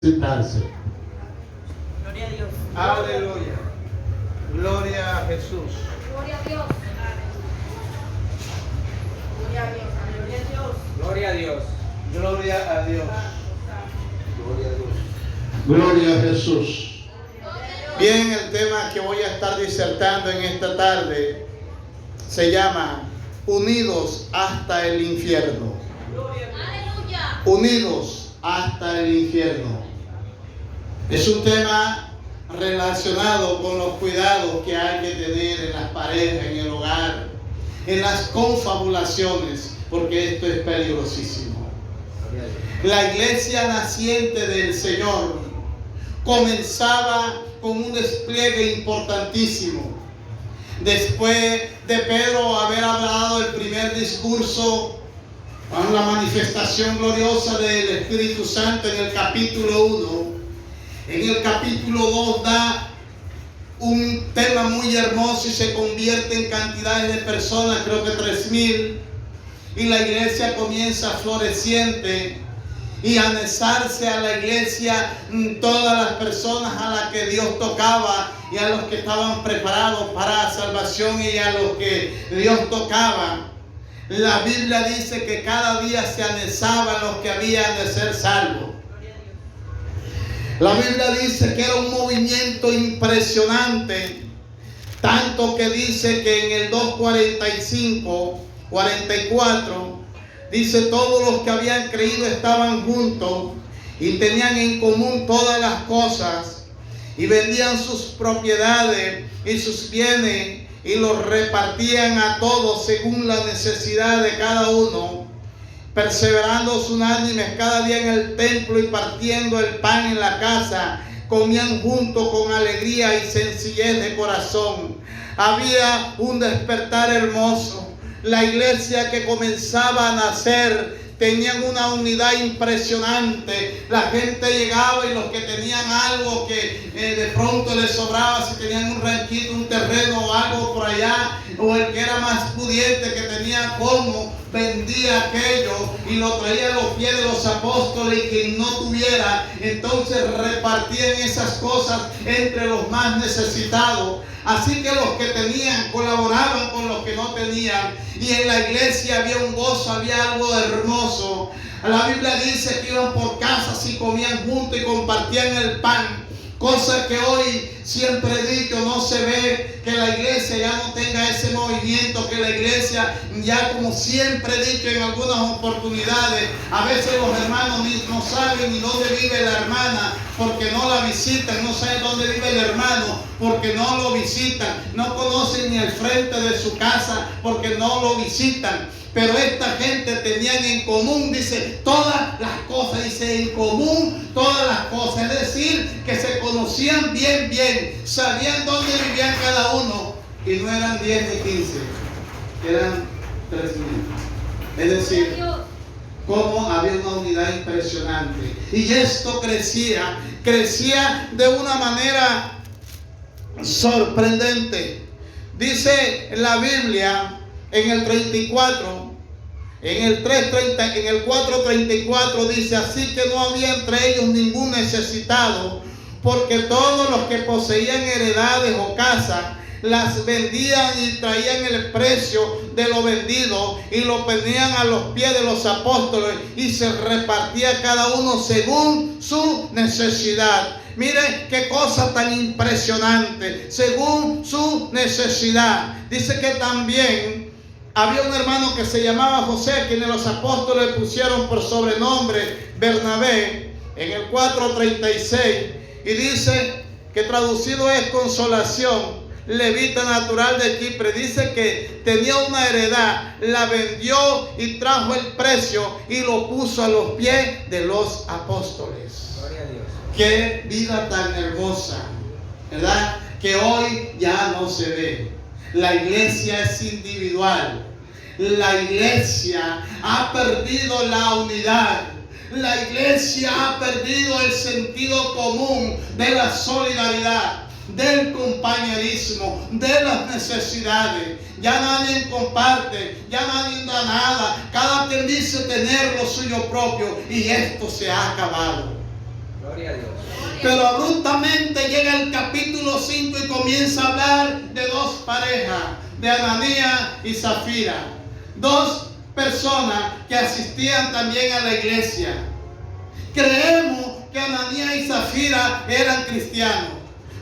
Sentarse. Gloria a Dios. Aleluya. Gloria a Jesús. Gloria a Dios. Gloria a Dios. Gloria a Dios. Gloria a Dios. Gloria a Dios. Gloria a Dios. Gloria a Jesús. Bien, el tema que voy a estar disertando en esta tarde se llama Unidos hasta el infierno. Aleluya. Unidos hasta el infierno. Es un tema relacionado con los cuidados que hay que tener en las parejas, en el hogar, en las confabulaciones, porque esto es peligrosísimo. La iglesia naciente del Señor comenzaba con un despliegue importantísimo. Después de Pedro haber hablado el primer discurso con la manifestación gloriosa del Espíritu Santo en el capítulo 1, en el capítulo 2 da un tema muy hermoso y se convierte en cantidades de personas, creo que 3,000, y la iglesia comienza floreciente y a anexarse a la iglesia todas las personas a las que Dios tocaba y a los que estaban preparados para la salvación y a los que Dios tocaba. La Biblia dice que cada día se anexaban los que habían de ser salvos. La Biblia dice que era un movimiento impresionante, tanto que dice que en el 2:45, 44, dice: todos los que habían creído estaban juntos y tenían en común todas las cosas, y vendían sus propiedades y sus bienes y los repartían a todos según la necesidad de cada uno, perseverando unánimes cada día en el templo y partiendo el pan en la casa, comían juntos con alegría y sencillez de corazón. Había un despertar hermoso. La iglesia que comenzaba a nacer tenían una unidad impresionante. La gente llegaba y los que tenían algo que de pronto les sobraba, si tenían un ranchito, un terreno o algo por allá, o el que era más pudiente, que tenía como, vendía aquello y lo traía a los pies de los apóstoles, y quien no tuviera, entonces repartían esas cosas entre los más necesitados. Así que los que tenían colaboraban con los que no tenían, y en la iglesia había un gozo, había algo hermoso. La Biblia dice que iban por casas y comían juntos y compartían el pan. Cosa que hoy siempre he dicho, no se ve que la iglesia ya no tenga ese movimiento, que la iglesia ya, como siempre he dicho en algunas oportunidades, a veces los hermanos no saben ni dónde vive la hermana porque no la visitan, no saben dónde vive el hermano porque no lo visitan, no conocen ni el frente de su casa porque no lo visitan. Pero esta gente tenían en común, dice, todas las cosas, dice, en común todas las cosas. Es decir, que se conocían bien, sabían dónde vivían cada uno, y no eran 10 ni 15, eran 3,000. Es decir, cómo había una unidad impresionante. Y esto crecía de una manera sorprendente. Dice la Biblia en el 34, en el 4:34 dice: así que no había entre ellos ningún necesitado, porque todos los que poseían heredades o casas las vendían y traían el precio de lo vendido y lo ponían a los pies de los apóstoles, y se repartía cada uno según su necesidad. Mire qué cosa tan impresionante, según su necesidad. Dice que también había un hermano que se llamaba José, a quien los apóstoles pusieron por sobrenombre Bernabé, en el 4:36, y dice que traducido es consolación, levita natural de Chipre. Dice que tenía una heredad, la vendió y trajo el precio y lo puso a los pies de los apóstoles. Gloria a Dios. Qué vida tan hermosa, ¿verdad? Que hoy ya no se ve. La iglesia es individual. La iglesia ha perdido la unidad. La iglesia ha perdido el sentido común de la solidaridad, del compañerismo, de las necesidades. Ya nadie comparte, ya nadie da nada. Cada quien dice tener lo suyo propio, y esto se ha acabado. Gloria a Dios. Pero abruptamente llega el capítulo 5 y comienza a hablar de dos parejas, de Ananías y Zafira. Dos personas que asistían también a la iglesia. Creemos que Ananías y Zafira eran cristianos.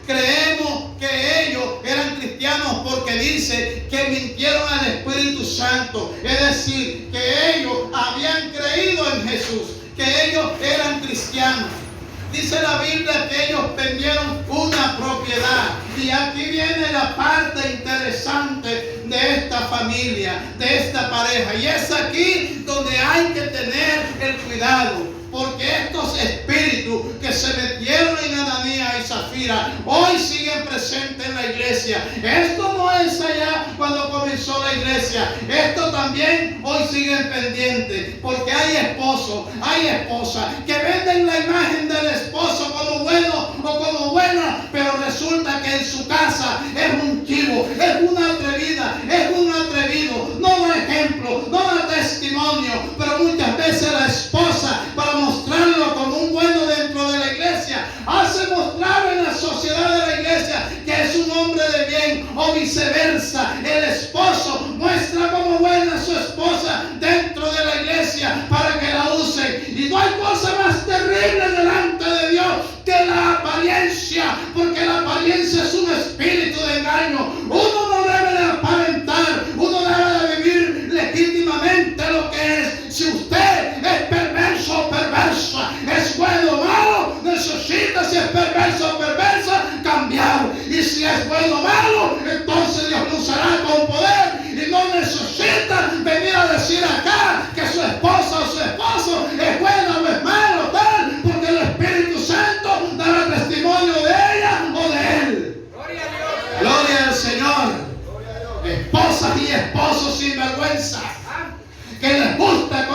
Creemos que ellos eran cristianos porque dice que mintieron al Espíritu Santo. Es decir, que ellos habían creído en Jesús, que ellos eran cristianos. Dice la Biblia que ellos vendieron una propiedad. Y aquí viene la parte interesante de esta familia, de esta pareja. Y es aquí donde hay que tener el cuidado. Porque estos espíritus que se metieron en Ananías y Zafira hoy siguen presentes en la iglesia. Esto no es allá cuando comenzó la iglesia. Esto también hoy sigue pendiente. Porque hay esposos, hay esposas que venden la imagen del esposo como bueno o como buena, pero resulta que en su casa es un chivo, es una atrevida, es un atrevido. No da ejemplo, no da testimonio, pero muchas veces la esposa, para mostrarlo como un bueno dentro de la iglesia, hace mostrar en la sociedad de la iglesia que es un hombre de bien, o viceversa. El esposo muestra como buena a su esposa dentro de la iglesia para que la use. Y no hay cosa más terrible delante de Dios que la apariencia, porque la apariencia es un espíritu de engaño. Uno no debe de aparentar, uno debe de vivir legítimamente lo que es. Si usted es perverso o perversa, es bueno o malo, necesita, si es perverso o perversa, cambiar. Y si es bueno o malo, entonces Dios lo usará con poder. Y no necesita venir a decir acá que su esposa o su esposo es bueno o es malo, tal, porque el Espíritu Santo dará testimonio de ella o de él. Gloria a Dios. Gloria al Señor. Esposas y esposos sin vergüenza, que les gusta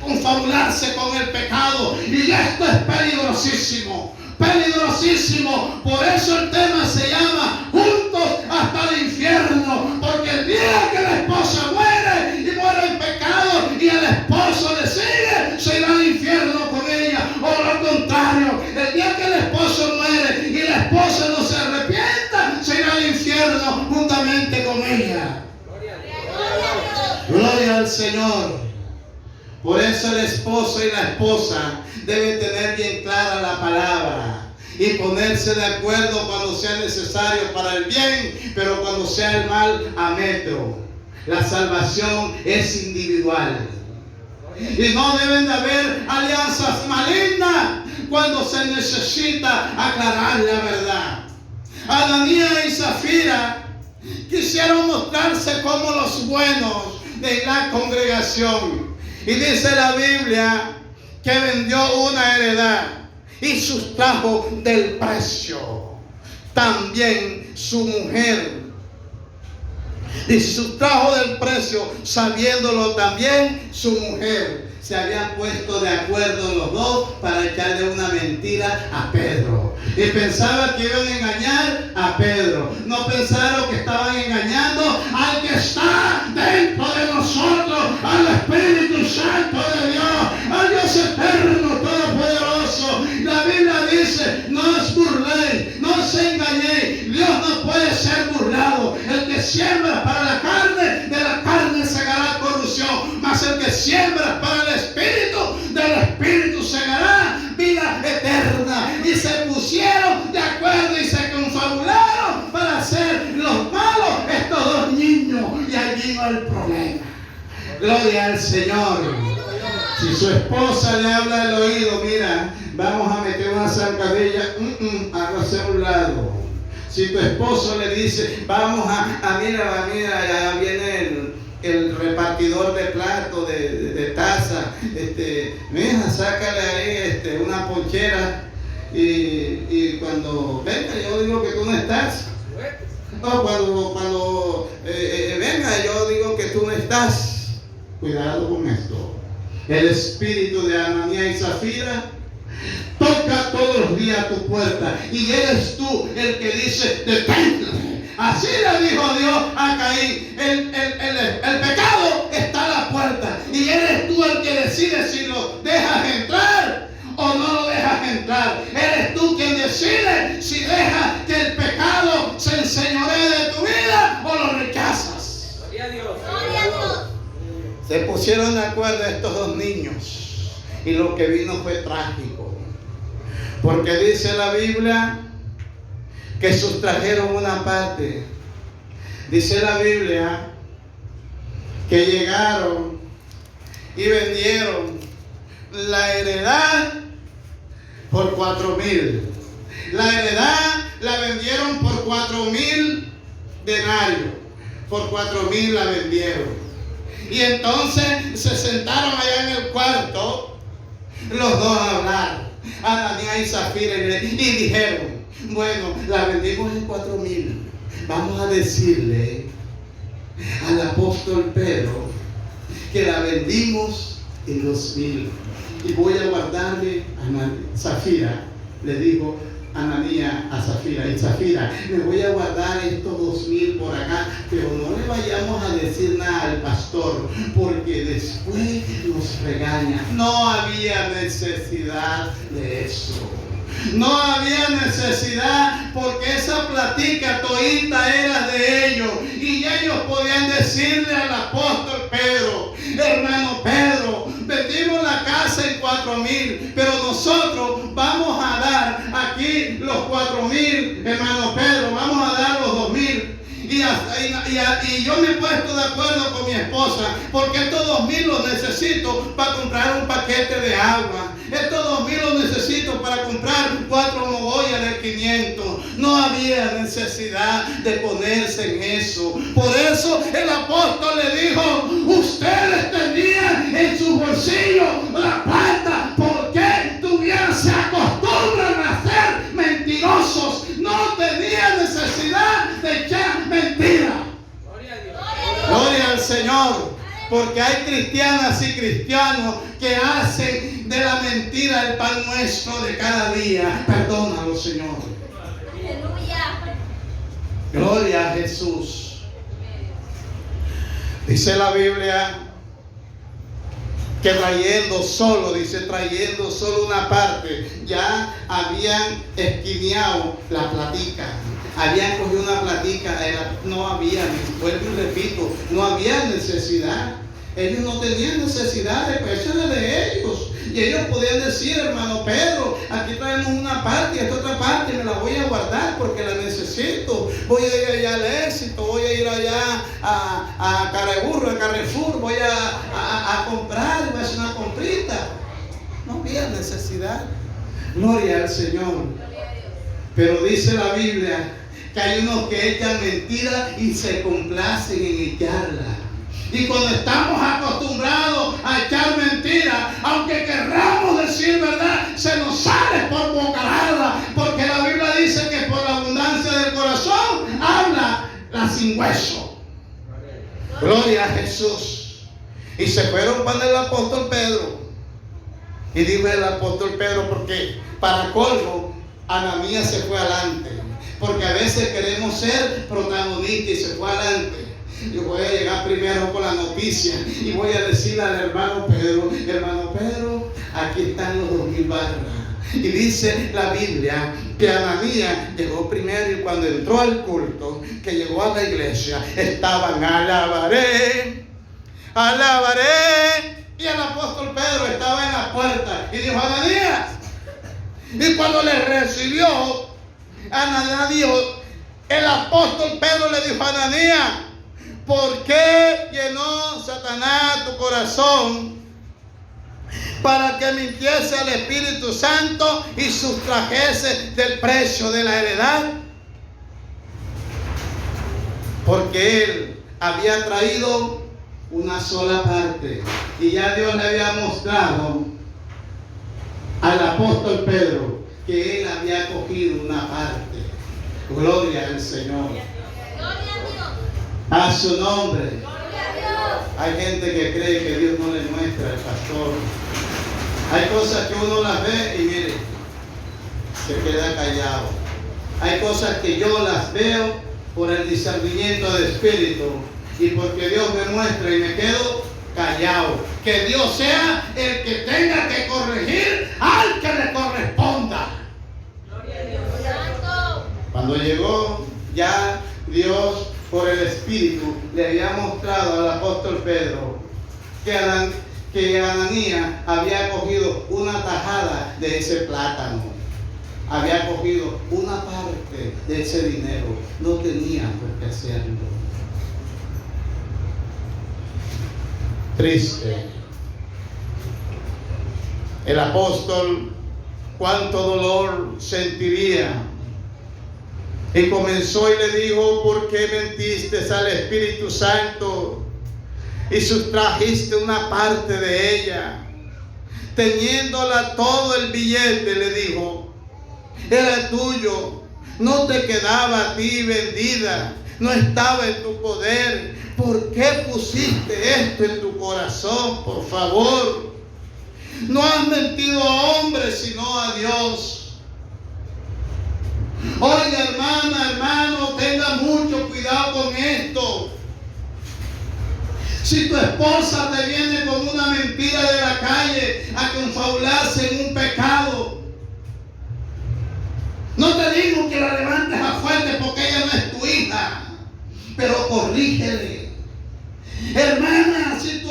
confabularse con el pecado. Y esto es peligrosísimo, peligrosísimo. Por eso el tema se llama Juntos hasta el infierno. Porque el día que la esposa muere y muere en pecado y el esposo le sigue, se irá al infierno con ella. O lo contrario, el día que el esposo muere y la esposa no se arrepienta, se irá al infierno juntamente con ella. Gloria al Señor. Por eso el esposo y la esposa deben tener bien clara la palabra y ponerse de acuerdo cuando sea necesario para el bien, pero cuando sea el mal, a metro. La salvación es individual. Y no deben de haber alianzas malignas cuando se necesita aclarar la verdad. Ananías y Zafira quisieron mostrarse como los buenos de la congregación. Y dice la Biblia que vendió una heredad y sustrajo del precio también su mujer. Y sustrajo del precio, sabiéndolo también su mujer. Se habían puesto de acuerdo los dos para echarle una mentira a Pedro. Y pensaban que iban a engañar a Pedro. No pensaron que estaban engañando al que está dentro de nosotros, al Espíritu Santo de Dios, al Dios eterno, todopoderoso. La Biblia dice: no os burléis, no os engañéis. Dios no puede ser burlado. El que siembra para la carne, de la carne segará corrupción. Mas el que siembra para el Espíritu, del Espíritu segará vida eterna. Y se pusieron de acuerdo y se confabularon para hacer los malos estos dos niños. Y ahí vino el problema. Gloria al Señor. Si su esposa le habla al oído: mira, vamos a meter una zancadilla, hágase a un lado. Si tu esposo le dice: vamos mira, ya viene el repartidor de platos, de taza, mira, sácale ahí una ponchera, y cuando venga yo digo que tú no estás. No, cuando venga yo digo que tú no estás. Cuidado con esto. El espíritu de Ananías y Zafira toca todos los días tu puerta, y eres tú el que dice: detente. Así le dijo Dios a Caín: el pecado está a la puerta, y eres tú el que decide si lo dejas entrar o no lo dejas entrar. entrar. Eres tú quien decide si dejas que el pecado se enseñoree de tu vida o lo rechazas. Gloria a Dios. Gloria a Dios. Se pusieron de acuerdo estos dos niños y lo que vino fue trágico. Porque dice la Biblia que sustrajeron una parte. Dice la Biblia que llegaron y vendieron la heredad por 4,000. La heredad la vendieron por 4,000 denarios. Por 4,000 la vendieron. Y entonces se sentaron allá en el cuarto los dos a hablar, Ananías y Zafira, y dijeron: bueno, la vendimos en 4,000. Vamos a decirle al apóstol Pedro que la vendimos en 2,000. Y voy a guardarle a Zafira, le dijo Ananías a Zafira: y Zafira, me voy a guardar estos 2,000 por acá, pero no le vayamos a decir nada al pastor, porque después nos regaña. No había necesidad de eso. No había necesidad, porque esa platica todita era de ellos, y ellos podían decirle al apóstol Pedro: hermano Pedro, vendimos la casa en 4,000, pero nosotros vamos a dar aquí los 4,000, hermano Pedro, vamos a dar los 2,000. Y yo me he puesto de acuerdo con mi esposa, porque estos 2,000 los necesito para comprar un paquete de agua. Estos 2,000 los necesito para comprar 4 mogollas de 500. No había necesidad de ponerse en eso. Por eso el apóstol le dijo: ustedes tenían en su bolsillo la plata. ¿Por qué tuvieran? Se acostumbran a ser mentirosos. No tenía necesidad de echar mentira. Gloria a Dios. Gloria al Señor. Porque hay cristianas y cristianos que hacen de la mentira el pan nuestro de cada día. Perdónalo, Señor. Aleluya. Gloria a Jesús. Dice la Biblia que trayendo solo una parte, ya habían esquineado la platica. Habían cogido una platica, no había, vuelvo y repito, no había necesidad. Ellos no tenían necesidad de personas de ellos. Y ellos podían decir: hermano Pedro, aquí traemos una parte y esta otra parte me la voy a guardar porque la necesito. Voy a ir allá al Éxito, voy a ir allá a Carrefour, voy a comprar, voy a hacer una comprita. No había necesidad. Gloria al Señor. Pero dice la Biblia que hay unos que echan mentiras y se complacen en echarla. Y cuando estamos acostumbrados a echar mentiras, aunque querramos decir verdad, se nos sale por bocarada, porque la Biblia dice que por la abundancia del corazón habla la sin hueso. Gloria a Jesús. Y se fueron para el apóstol Pedro. Y dijo el apóstol Pedro, porque para colmo Ananías se fue adelante, porque a veces queremos ser protagonistas, y se fue adelante. Yo voy a llegar primero con la noticia y voy a decirle al hermano Pedro: hermano Pedro, aquí están los 2,000 barras. Y dice la Biblia que Ananías llegó primero, y cuando entró al culto, que llegó a la iglesia, estaban: alabaré, alabaré. Y el apóstol Pedro estaba en la puerta y dijo: Ananías. Y cuando le recibió, Ananías dijo, el apóstol Pedro le dijo a Ananías: ¿por qué llenó Satanás tu corazón para que mintiese al Espíritu Santo y sustrajese del precio de la heredad? Porque él había traído una sola parte, y ya Dios le había mostrado al apóstol Pedro que él había cogido una parte. Gloria al Señor. Gloria a Dios. A su nombre. Gloria a Dios. Hay gente que cree que Dios no le muestra al pastor. Hay cosas que uno las ve y mire, se queda callado. Hay cosas que yo las veo por el discernimiento del Espíritu, y porque Dios me muestra y me quedo callado. Que Dios sea el que tenga que corregir al que le corresponda. Cuando llegó, ya Dios por el Espíritu le había mostrado al apóstol Pedro que Ananías había cogido una tajada de ese plátano, había cogido una parte de ese dinero, no tenía por qué hacerlo. Triste. El apóstol, cuánto dolor sentiría. Y comenzó y le dijo: ¿por qué mentiste al Espíritu Santo y sustrajiste una parte de ella? Teniéndola todo el billete, le dijo, era tuyo, no te quedaba a ti vendida, no estaba en tu poder. ¿Por qué pusiste esto en tu corazón? Por favor, no has mentido a hombres, sino a Dios. Oiga, hermana, hermano, tenga mucho cuidado con esto. Si tu esposa te viene con una mentira de la calle a confabularse en un pecado, no te digo que la levantes a fuerte porque ella no es tu hija, pero corrígele. Hermana, si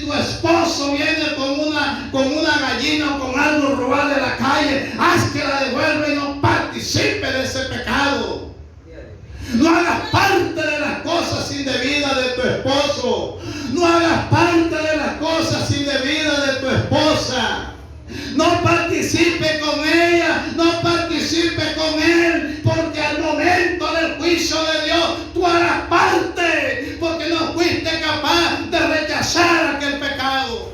tu esposo viene con una gallina o con algo robado de la calle, haz que la devuelva y no participe de ese pecado. No hagas parte de las cosas indebidas de tu esposo. No hagas parte de las cosas indebidas de tu esposa. No participe con ella, no participe con él, porque al momento del juicio de Dios tú harás parte, porque no fuiste capaz de rechazar aquel pecado.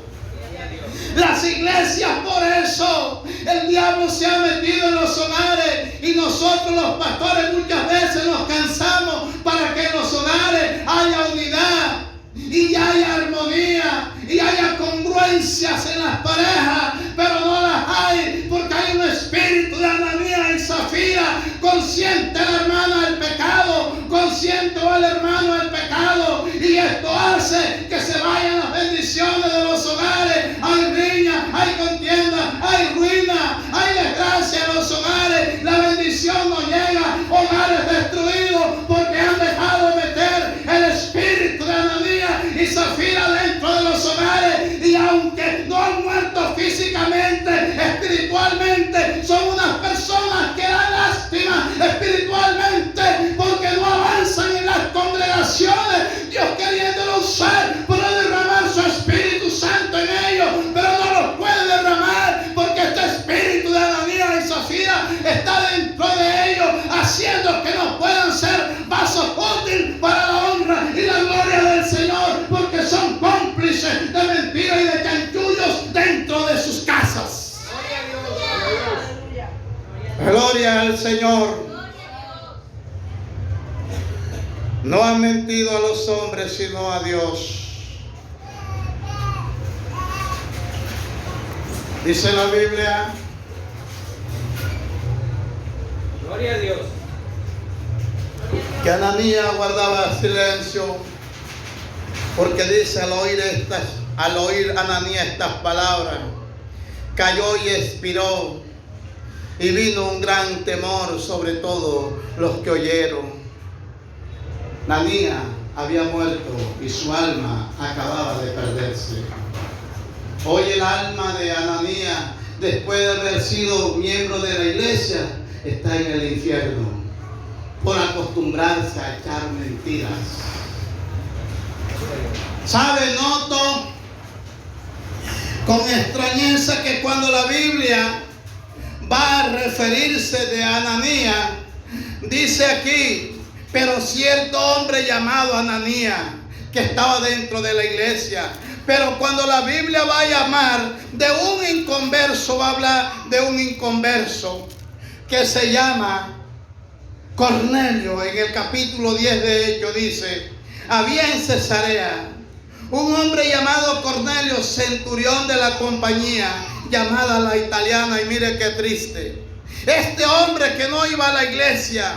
Las iglesias, por eso el diablo se ha metido en los hogares, y nosotros los pastores muchas veces nos cansamos para que en los hogares haya unidad y haya armonía y haya congruencias en las parejas, pero no las hay porque hay un espíritu de Ananías y Zafira. Consciente la hermana del pecado, consciente el hermano del pecado, y esto hace que se vayan las bendiciones de los hogares. Hay riña, hay contienda, hay ruina, hay desgracia en los hogares. La bendición no llega, hogares destruidos porque han dejado de meter el espíritu de Ananías y Zafira dentro de los hogares, y aunque no han muerto físicamente, espiritualmente son unas personas que dan lástima espiritualmente porque no avanzan en las congregaciones. Dios queriéndolo usar para derramar su Espíritu Santo en ellos, pero no lo puede derramar porque este espíritu de Ananías y Zafira está dentro de ellos, haciendo que no puedan ser vasos útiles para la honra y la gloria del Señor, porque son cómplices de mentira y de chanchullos dentro de sus casas. Gloria al Señor. No han mentido a los hombres, sino a Dios. Dice la Biblia, Gloria a Dios. que Ananías guardaba silencio, porque dice al oír Ananías estas palabras, cayó y expiró, y vino un gran temor sobre todos los que oyeron. Ananías había muerto y su alma acababa de perderse. Hoy el alma de Ananías, después de haber sido miembro de la iglesia, está en el infierno por acostumbrarse a echar mentiras. ¿Sabe? Noto con extrañeza que cuando la Biblia va a referirse de Ananías, dice aquí, pero cierto hombre llamado Ananías, que estaba dentro de la iglesia. Pero cuando la Biblia va a llamar de un inconverso, va a hablar de un inconverso que se llama Cornelio. En el capítulo 10 de Hechos dice, había en Cesarea un hombre llamado Cornelio, centurión de la compañía llamada la italiana, y mire qué triste. Este hombre que no iba a la iglesia,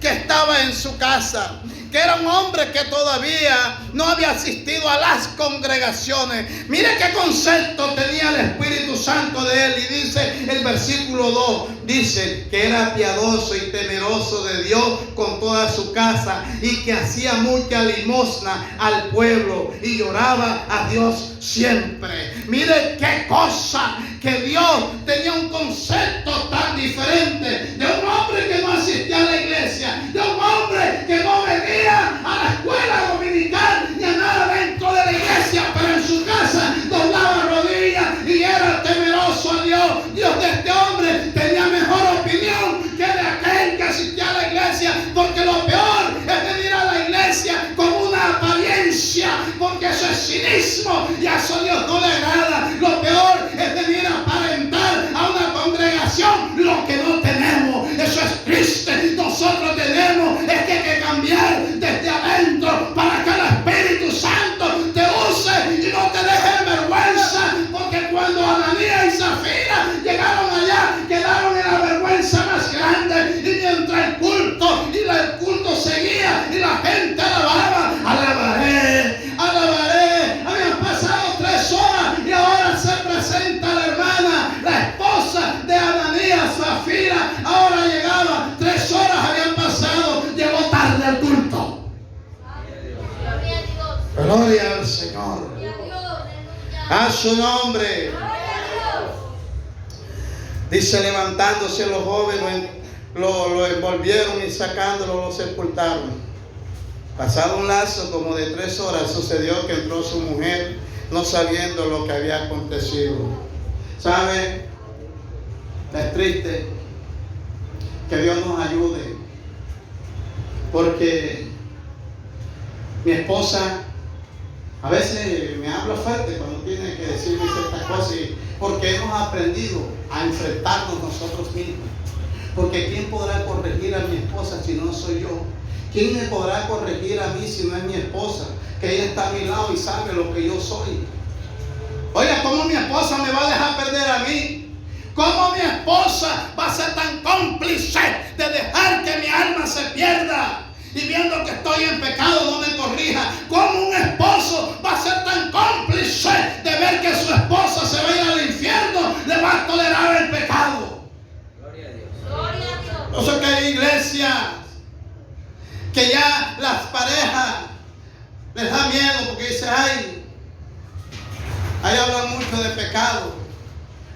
que estaba en su casa, que era un hombre que todavía no había asistido a las congregaciones. Mire qué concepto tenía el Espíritu Santo de él. Y dice el versículo 2, dice que era piadoso y temeroso de Dios con toda su casa, y que hacía mucha limosna al pueblo y lloraba a Dios siempre. Mire qué cosa, que Dios tenía un concepto tan diferente de un hombre que no asistía a la iglesia, de un hombre que no venía a la escuela dominical ni a nada dentro de la iglesia, pero en su casa doblaba rodillas y era temeroso a Dios. Dios de este hombre tenía mejor opinión que de aquel que asistía a la iglesia, porque lo peor es venir a la iglesia con una apariencia, porque eso es cinismo y a eso Dios no le agrada. Lo peor es venir a aparentar a una congregación lo que no tenemos. Eso es triste. Nosotros tenemos que cambiar desde adentro para que el Espíritu Santo te use y no te deje en vergüenza, porque cuando Ananías y Zafira llegaron allá, quedaron en la vergüenza más grande. Y mientras el culto seguía y la gente alababa, alabaré, alabaré. Habían pasado 3 horas y ahora se presenta la hermana, la esposa de Ananías, Zafira. Ahora llegaba, 3 horas habían pasado, llegó tarde al culto. Gloria a Dios. Gloria al Señor. Gloria a Dios. A su nombre. Gloria a Dios. Dice, levantándose los jóvenes, lo envolvieron y sacándolo lo sepultaron. Pasado un lapso como de 3 horas, sucedió que entró su mujer, no sabiendo lo que había acontecido. ¿Sabe? Es triste. Que Dios nos ayude, porque mi esposa a veces me habla fuerte cuando tiene que decirme ciertas cosas, porque hemos aprendido a enfrentarnos nosotros mismos. Porque ¿quién podrá corregir a mi esposa si no soy yo? ¿Quién me podrá corregir a mí si no es mi esposa? Que ella está a mi lado y sabe lo que yo soy. Oiga, ¿cómo mi esposa me va a dejar perder a mí? ¿Cómo mi esposa va a ser tan cómplice de dejar que mi alma se pierda? Y viendo que estoy en pecado no me corrija. ¿Cómo un esposo va a ser tan cómplice de ver que su esposa se va a ir al infierno? Le va a tolerar el pecado. Gloria a Dios. Gloria a Dios. Por eso que hay iglesias que ya las parejas les da miedo, porque dicen, ay, ahí hablan mucho de pecado.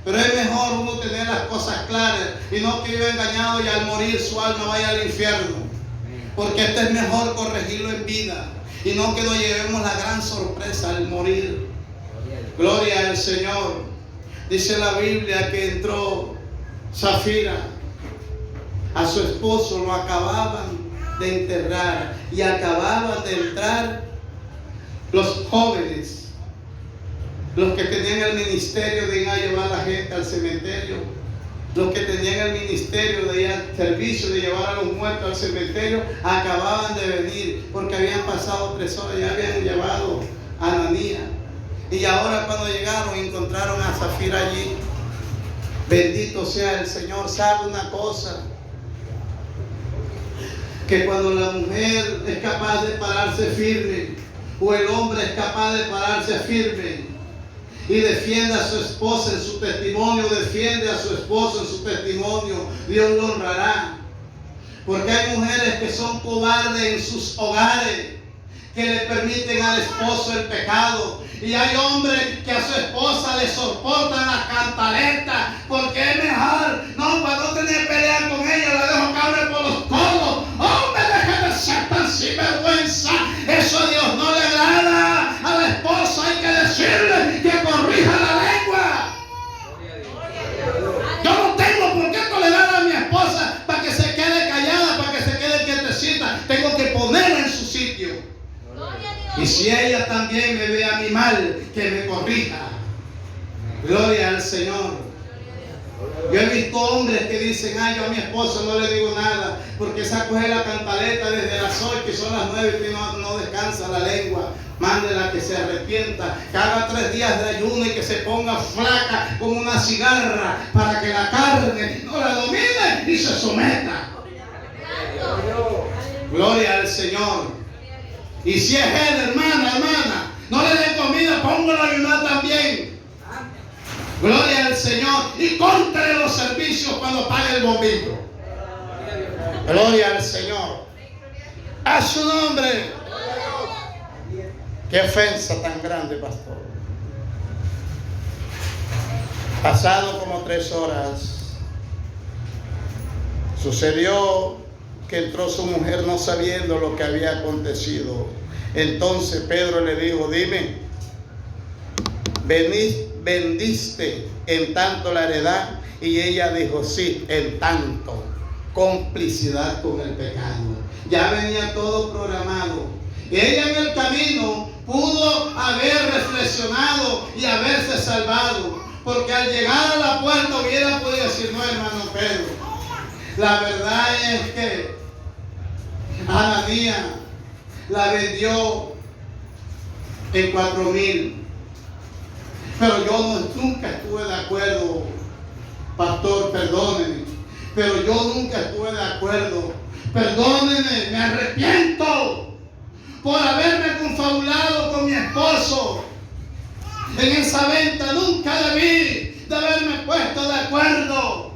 Pero es mejor uno tener las cosas claras y no que viva engañado y al morir su alma vaya al infierno. Porque esto es mejor corregirlo en vida y no que nos llevemos la gran sorpresa al morir. Gloria al Señor. Dice la Biblia que entró Zafira a su esposo, lo acababan de enterrar y acababan de entrar los jóvenes, los que tenían el ministerio de ir a llevar a la gente al cementerio, los que tenían el ministerio de ir al servicio de llevar a los muertos al cementerio, acababan de venir porque habían pasado 3 horas, ya habían llevado a Ananías. Y ahora cuando llegaron encontraron a Zafira allí. Bendito sea el Señor. ¿Sabe una cosa? Que cuando la mujer es capaz de pararse firme, o el hombre es capaz de pararse firme y defiende a su esposa en su testimonio, defiende a su esposo en su testimonio, Dios lo honrará. Porque hay mujeres que son cobardes en sus hogares, que le permiten al esposo el pecado. Y hay hombres que a su esposa le soportan la cantaleta, porque es mejor, no, para no tener pelea con ella, la dejo que hable por los codos. Hombre, deja de ser tan sinvergüenza. Eso a Dios no le agrada. A la esposa hay que decirle que corrija la lengua. Yo no tengo por qué tolerar a mi esposa para que se quede callada, para que se quede quietecita. Tengo que ponerla en su sitio. Y si ella también me ve a mí mal, que me corrija. Gloria al Señor. Yo he visto hombres que dicen, ay, yo a mi esposa no le digo nada, porque esa coge la cantaleta desde las 8 y son las 9 y no descansa la lengua. Mándela que se arrepienta, que haga 3 días de ayuno y que se ponga flaca como una cigarra, para que la carne no la domine y se someta. Gloria al Señor. Y si es él, hermana, no le dé comida, póngalo a ayudar también. Gloria al Señor. Y cóntale los servicios cuando pague el bombillo. Gloria al Señor. A su nombre. Qué ofensa tan grande, pastor. Pasado como 3 horas, sucedió que entró su mujer no sabiendo lo que había acontecido. Entonces Pedro le dijo: dime, ¿vendiste en tanto la heredad? Y ella dijo: sí, en tanto. Complicidad con el pecado. Ya venía todo programado. Ella en el camino pudo haber reflexionado y haberse salvado, porque al llegar a la puerta hubiera podido decir: no, hermano Pedro, la verdad es que Ananías la vendió en 4,000, pero yo nunca estuve de acuerdo, pastor, perdóneme, pero yo nunca estuve de acuerdo, perdóneme, me arrepiento por haberme confabulado con mi esposo en esa venta. Nunca debí de haberme puesto de acuerdo,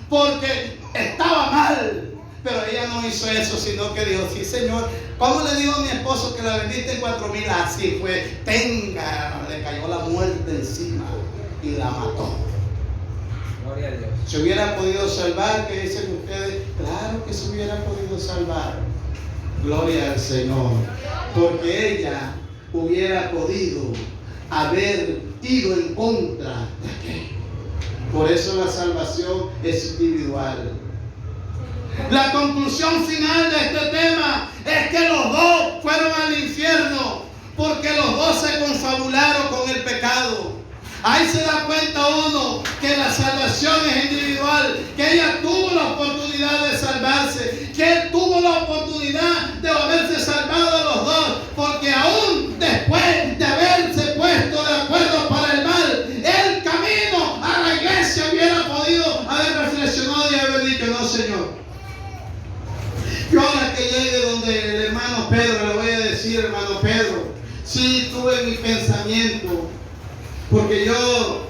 porque estaba mal. Pero ella no hizo eso, sino que dijo: sí, Señor. ¿Cómo le dijo a mi esposo que la vendiste en 4,000? Así fue. Tenga, le cayó la muerte encima y la mató. Gloria a Dios. ¿Se hubiera podido salvar? ¿Qué dicen ustedes? Claro que se hubiera podido salvar. Gloria al Señor. Porque ella hubiera podido haber ido en contra de aquello. Por eso la salvación es individual. La conclusión final de este tema es que los dos fueron al infierno, porque los dos se confabularon con el pecado. Ahí se da cuenta uno que la salvación es individual, que ella tuvo la oportunidad de salvarse, que él tuvo la oportunidad de haberse salvado de los dos, porque aún después de haberse puesto de acuerdo para el mal, el camino a la iglesia hubiera podido haber reflexionado y haber dicho: no, Señor, yo ahora que llegue donde el hermano Pedro, le voy a decir: hermano Pedro, sí tuve mi pensamiento, porque yo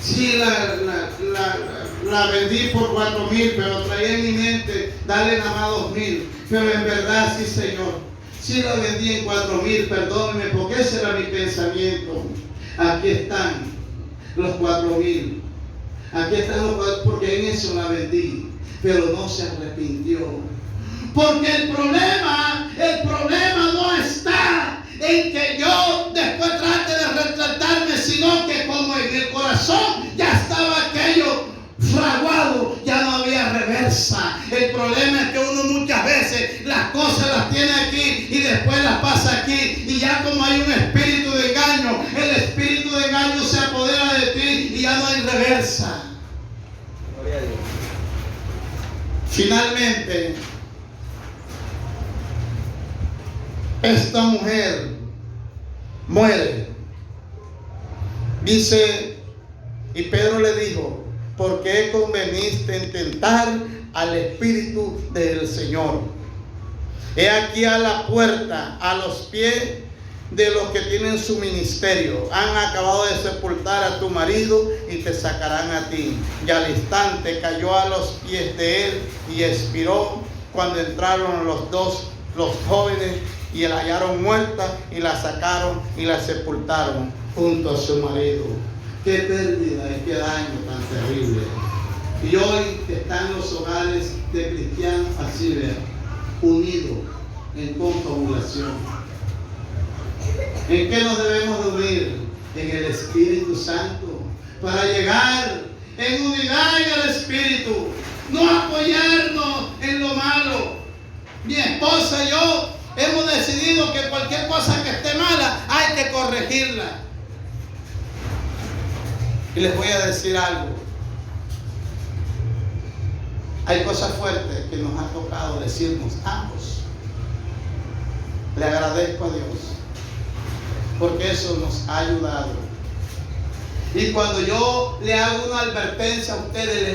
sí la vendí por 4,000, pero traía en mi mente darle nada más 2,000. Pero en verdad, sí, Señor, sí la vendí en 4,000, perdóneme, porque ese era mi pensamiento. Aquí están los 4,000. Aquí están los 4,000, porque en eso la vendí, pero no se arrepintió. Porque el problema no está en que yo después trate de retratarme, sino que como en el corazón ya estaba aquello fraguado, ya no había reversa. El problema es que uno muchas veces las cosas las tiene aquí y después las pasa aquí, y ya como hay un espíritu de engaño, el espíritu de engaño se apodera de ti y ya no hay reversa. Gloria a Dios. Finalmente, esta mujer muere. Dice, y Pedro le dijo: ¿por qué conveniste en tentar al Espíritu del Señor? He aquí a la puerta, a los pies de los que tienen su ministerio. Han acabado de sepultar a tu marido y te sacarán a ti. Y al instante cayó a los pies de él y expiró. Cuando entraron los jóvenes y la hallaron muerta, y la sacaron y la sepultaron junto a su marido. Qué pérdida y qué daño tan terrible. Y hoy están los hogares de cristianos así, vean, unidos en confabulación. ¿En qué nos debemos de unir? En el Espíritu Santo, para llegar en unidad en el Espíritu, no apoyarnos en lo malo. Mi esposa y yo hemos decidido que cualquier cosa que esté mala hay que corregirla. Y les voy a decir algo. Hay cosas fuertes que nos ha tocado decirnos ambos. Le agradezco a Dios, porque eso nos ha ayudado. Y cuando yo le hago una advertencia a ustedes,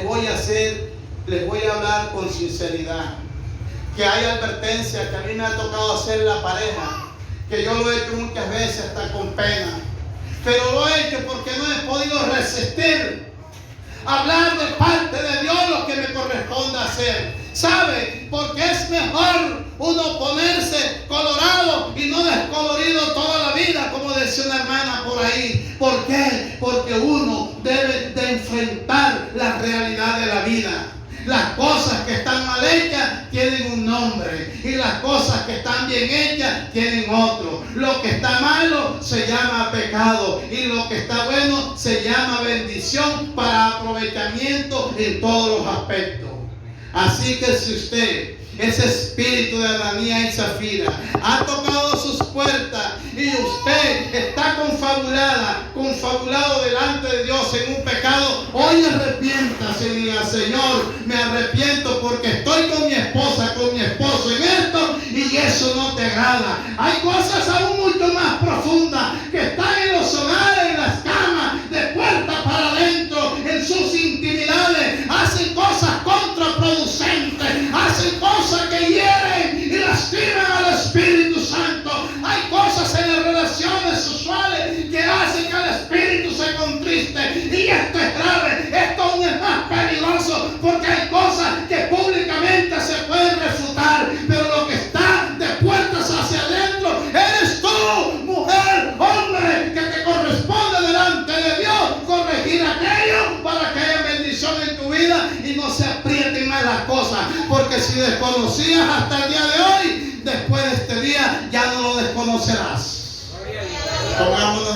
les voy a hablar con sinceridad. Que hay advertencias que a mí me ha tocado hacer la pareja, que yo lo he hecho muchas veces hasta con pena, pero lo he hecho porque no he podido resistir hablar de parte de Dios lo que me corresponde hacer. ¿Sabe? Porque es mejor uno ponerse colorado y no descolorido toda la vida, como decía una hermana por ahí. ¿Por qué? Porque uno debe de enfrentar la realidad de la vida. Las cosas que están mal hechas tienen un nombre y las cosas que están bien hechas tienen otro. Lo que está malo se llama pecado y lo que está bueno se llama bendición para aprovechamiento en todos los aspectos. Así que si usted, ese espíritu de Ananías y Zafira, ha tocado sus puertas y usted está confabulado delante de Dios en un pecado, hoy arrepiéntase y diga: Señor, me arrepiento porque estoy con mi esposa, con mi esposo en esto y eso no te agrada. Hay cosas aún mucho más profundas que están en los hogares, en las camas, de puerta para adentro, en sus intimidades. Hacen cosas contraproducentes, hacen cosas que hieren y lastiman al Espíritu Santo. Hay cosas en las relaciones sexuales que hacen que el Espíritu se contriste, y esto es grave. Esto aún es más peligroso porque hay cosas que públicamente se pueden refutar, pero lo que está de puertas hacia adentro eres tú, mujer, hombre, que te corresponde delante de Dios corregir aquello para que haya bendición en tu vida y no se aprieten más las cosas. Porque si desconocías hasta el día de hoy, después de este día ya no lo desconocerás. Pongámonos